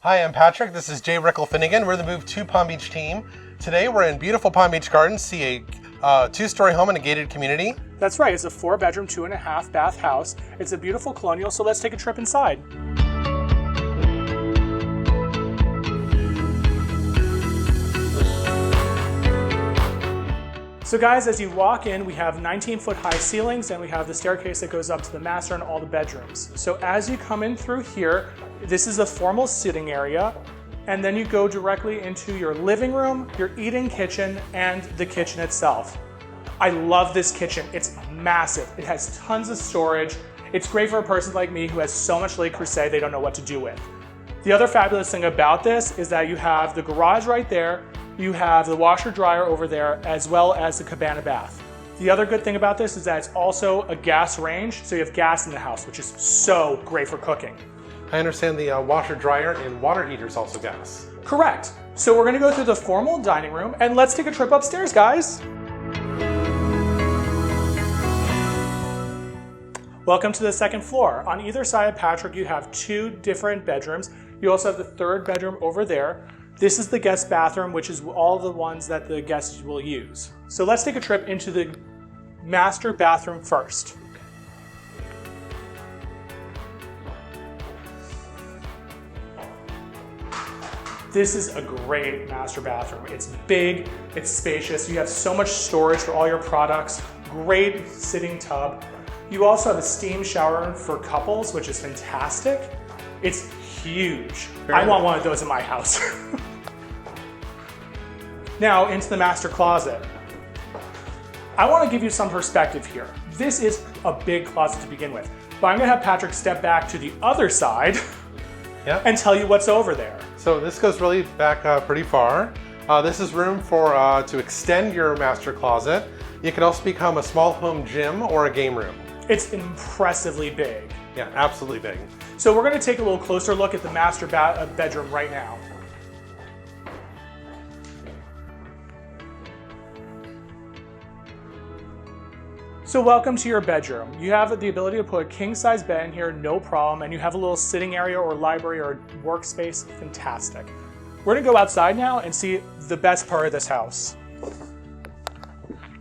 Hi, I'm Patrick. This is Jay Rickel-Finnegan. We're the Move to Palm Beach team. Today we're in beautiful Palm Beach Gardens, see a two-story home in a gated community. That's right, it's a 4-bedroom, 2.5 bath house. It's a beautiful colonial, so let's take a trip inside. So guys, as you walk in, we have 19-foot high ceilings and we have the staircase that goes up to the master and all the bedrooms. So as you come in through here, this is a formal sitting area, and then you go directly into your living room, your eat-in kitchen, and the kitchen itself. I love this kitchen. It's massive. It has tons of storage. It's great for a person like me who has so much Le Creuset they don't know what to do with. The other fabulous thing about this is that you have the garage right there, you have the washer dryer over there, as well as the cabana bath. The other good thing about this is that it's also a gas range, so you have gas in the house, which is so great for cooking. I understand the washer dryer and water heater is also gas. Correct. So we're gonna go through the formal dining room and let's take a trip upstairs, guys. Welcome to the second floor. On either side of Patrick, you have 2 different bedrooms. You also have the 3rd bedroom over there. This is the guest bathroom, which is all the ones that the guests will use. So let's take a trip into the master bathroom first. This is a great master bathroom. It's big, it's spacious. You have so much storage for all your products. Great sitting tub. You also have a steam shower for couples, which is fantastic. It's huge. I want one of those in my house. Now into the master closet. I want to give you some perspective here. This is a big closet to begin with, but I'm gonna have Patrick step back to the other side and tell you what's over there. So this goes really back pretty far. This is room for to extend your master closet. It could also become a small home gym or a game room. It's impressively big. Yeah, absolutely big. So we're gonna take a little closer look at the master bedroom right now. So welcome to your bedroom. You have the ability to put a king-size bed in here, no problem, and you have a little sitting area or library or workspace, fantastic. We're gonna go outside now and see the best part of this house.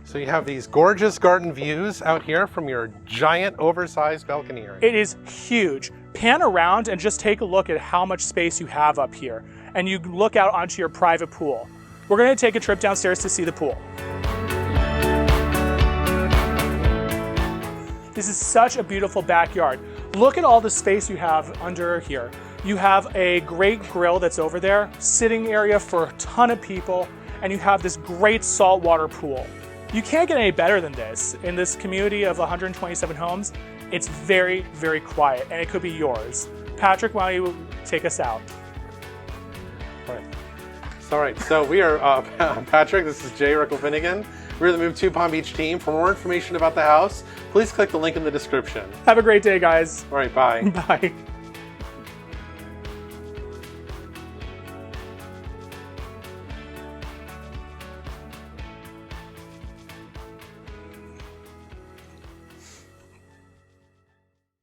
So you have these gorgeous garden views out here from your giant oversized balcony area. It is huge. Pan around and just take a look at how much space you have up here. And you look out onto your private pool. We're gonna take a trip downstairs to see the pool. This is such a beautiful backyard. Look at all the space you have under here. You have a great grill that's over there, sitting area for a ton of people, and you have this great saltwater pool. You can't get any better than this. In this community of 127 homes, it's very, very quiet, and it could be yours. Patrick, why don't you take us out? All right, so we are Patrick, this is Jay Rickel-Finnegan. We're the Move to Palm Beach team. For more information about the house, please click the link in the description. Have a great day, guys. All right, bye. Bye.